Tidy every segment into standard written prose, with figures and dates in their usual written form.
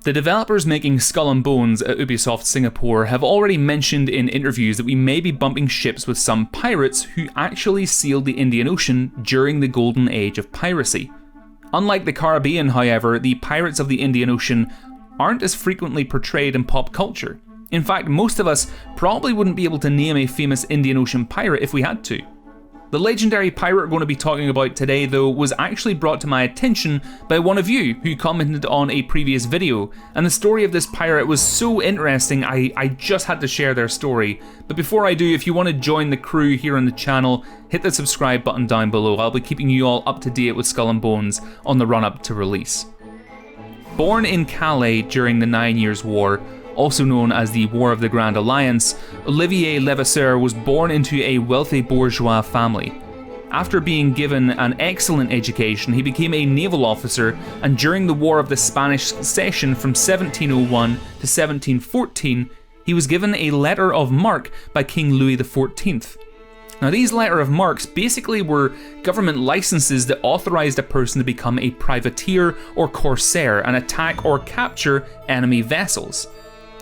The developers making Skull and Bones at Ubisoft Singapore have already mentioned in interviews that we may be bumping ships with some pirates who actually sealed the Indian Ocean during the golden age of piracy. Unlike the Caribbean, however, the pirates of the Indian Ocean aren't as frequently portrayed in pop culture. In fact, most of us probably wouldn't be able to name a famous Indian Ocean pirate if we had to. The legendary pirate we're going to be talking about today, though, was actually brought to my attention by one of you who commented on a previous video, and the story of this pirate was so interesting I just had to share their story. But before I do, if you want to join the crew here on the channel, hit the subscribe button down below. I'll be keeping you all up to date with Skull and Bones on the run-up to release. Born in Calais during the 9 Years' War, also known as the War of the Grand Alliance, Olivier Levasseur was born into a wealthy bourgeois family. After being given an excellent education, he became a naval officer, and during the War of the Spanish Succession from 1701 to 1714, he was given a letter of marque by King Louis XIV. Now, these letter of marques basically were government licenses that authorized a person to become a privateer or corsair and attack or capture enemy vessels.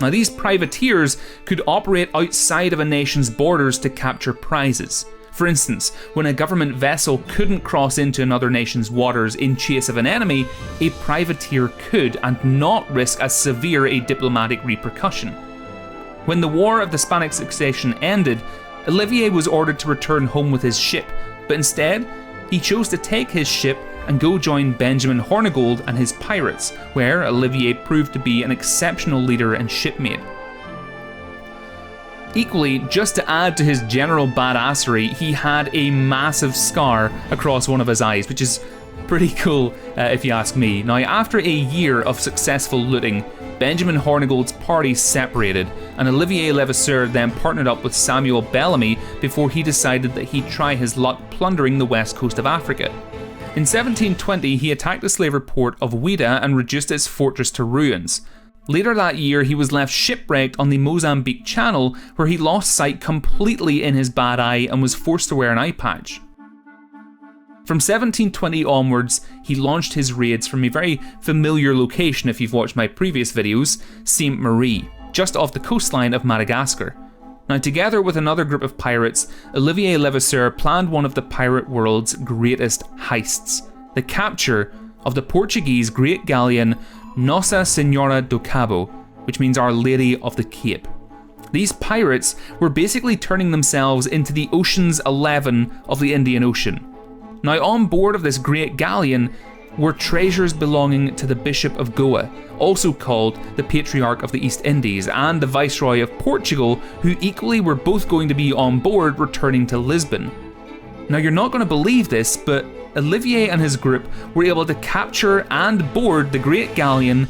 Now, these privateers could operate outside of a nation's borders to capture prizes. For instance, when a government vessel couldn't cross into another nation's waters in chase of an enemy, a privateer could and not risk as severe a diplomatic repercussion. When the War of the Spanish Succession ended, Olivier was ordered to return home with his ship, but instead, he chose to take his ship and go join Benjamin Hornigold and his pirates, where Olivier proved to be an exceptional leader and shipmate. Equally, just to add to his general badassery, he had a massive scar across one of his eyes, which is pretty cool if you ask me. Now, after a year of successful looting, Benjamin Hornigold's party separated, and Olivier Levasseur then partnered up with Samuel Bellamy before he decided that he'd try his luck plundering the west coast of Africa. In 1720, he attacked the slaver port of Ouida and reduced its fortress to ruins. Later that year, he was left shipwrecked on the Mozambique Channel, where he lost sight completely in his bad eye and was forced to wear an eye patch. From 1720 onwards, he launched his raids from a very familiar location if you've watched my previous videos, Sainte Marie, just off the coastline of Madagascar. Now, together with another group of pirates, Olivier Levasseur planned one of the pirate world's greatest heists, the capture of the Portuguese great galleon Nossa Senhora do Cabo, which means Our Lady of the Cape. These pirates were basically turning themselves into the Ocean's 11 of the Indian Ocean. Now, on board of this great galleon were treasures belonging to the Bishop of Goa, also called the Patriarch of the East Indies, and the Viceroy of Portugal, who equally were both going to be on board returning to Lisbon. Now, you're not going to believe this, but Olivier and his group were able to capture and board the great galleon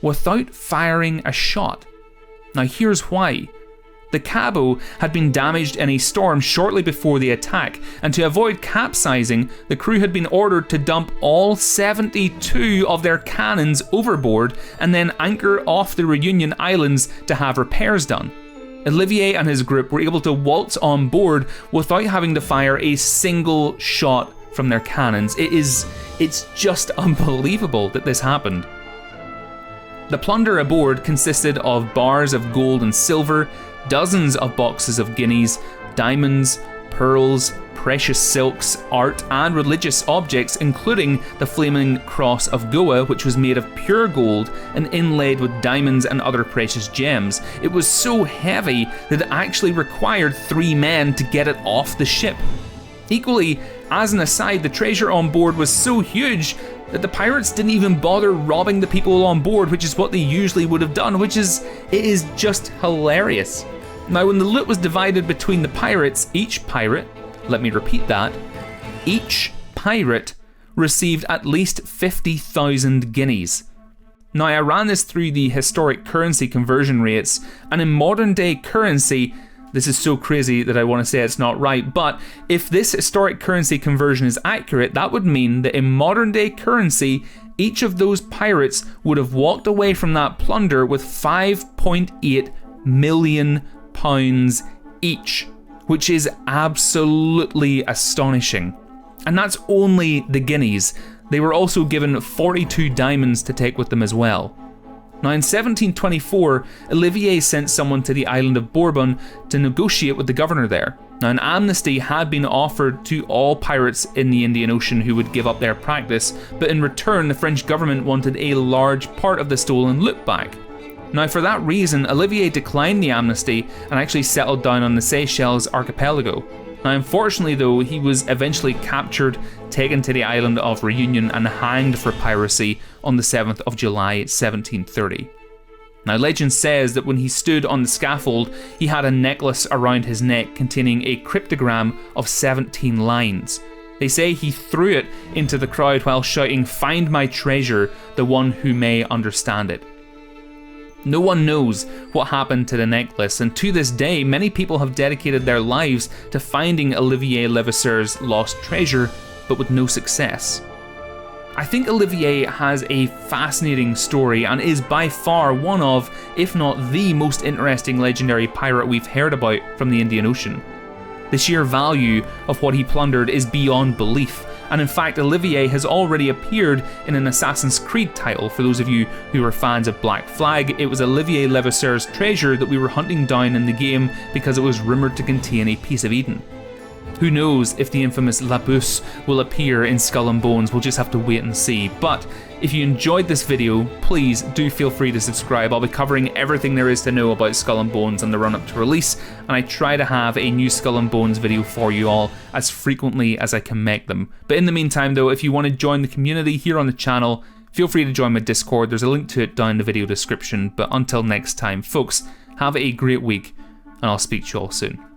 without firing a shot. Now, here's why. The Cabo had been damaged in a storm shortly before the attack, and to avoid capsizing, the crew had been ordered to dump all 72 of their cannons overboard and then anchor off the Reunion Islands to have repairs done. Olivier and his group were able to waltz on board without having to fire a single shot from their cannons. It's just unbelievable that this happened. The plunder aboard consisted of bars of gold and silver, dozens of boxes of guineas, diamonds, pearls, precious silks, art and religious objects, including the Flaming Cross of Goa, which was made of pure gold and inlaid with diamonds and other precious gems. It was so heavy that it actually required 3 men to get it off the ship. Equally, as an aside, the treasure on board was so huge that the pirates didn't even bother robbing the people on board, which is what they usually would have done, it is just hilarious. Now, when the loot was divided between the pirates, each pirate received at least 50,000 guineas. Now, I ran this through the historic currency conversion rates, and in modern day currency, this is so crazy that I want to say it's not right, but if this historic currency conversion is accurate, that would mean that in modern day currency, each of those pirates would have walked away from that plunder with £5.8 million each, which is absolutely astonishing. And that's only the guineas. They were also given 42 diamonds to take with them as well. Now in 1724, Olivier sent someone to the island of Bourbon to negotiate with the governor there. Now an amnesty had been offered to all pirates in the Indian Ocean who would give up their practice, but in return the French government wanted a large part of the stolen loot back. Now for that reason, Olivier declined the amnesty and actually settled down on the Seychelles archipelago. Now unfortunately though, he was eventually captured, taken to the island of Reunion and hanged for piracy on the 7th of July 1730. Now legend says that when he stood on the scaffold, he had a necklace around his neck containing a cryptogram of 17 lines. They say he threw it into the crowd while shouting, "Find my treasure, the one who may understand it." No one knows what happened to the necklace, and to this day, many people have dedicated their lives to finding Olivier Levasseur's lost treasure, but with no success. I think Olivier has a fascinating story and is by far one of, if not the most interesting legendary pirate we've heard about from the Indian Ocean. The sheer value of what he plundered is beyond belief, and in fact Olivier has already appeared in an Assassin's Creed title. For those of you who are fans of Black Flag, it was Olivier Levasseur's treasure that we were hunting down in the game because it was rumoured to contain a piece of Eden. Who knows if the infamous Buse will appear in Skull and Bones, we'll just have to wait and see. But if you enjoyed this video, please do feel free to subscribe. I'll be covering everything there is to know about Skull and Bones on the run up to release, and I try to have a new Skull and Bones video for you all as frequently as I can make them. But in the meantime though, if you want to join the community here on the channel, feel free to join my Discord. There's a link to it down in the video description. But until next time folks, have a great week, and I'll speak to you all soon.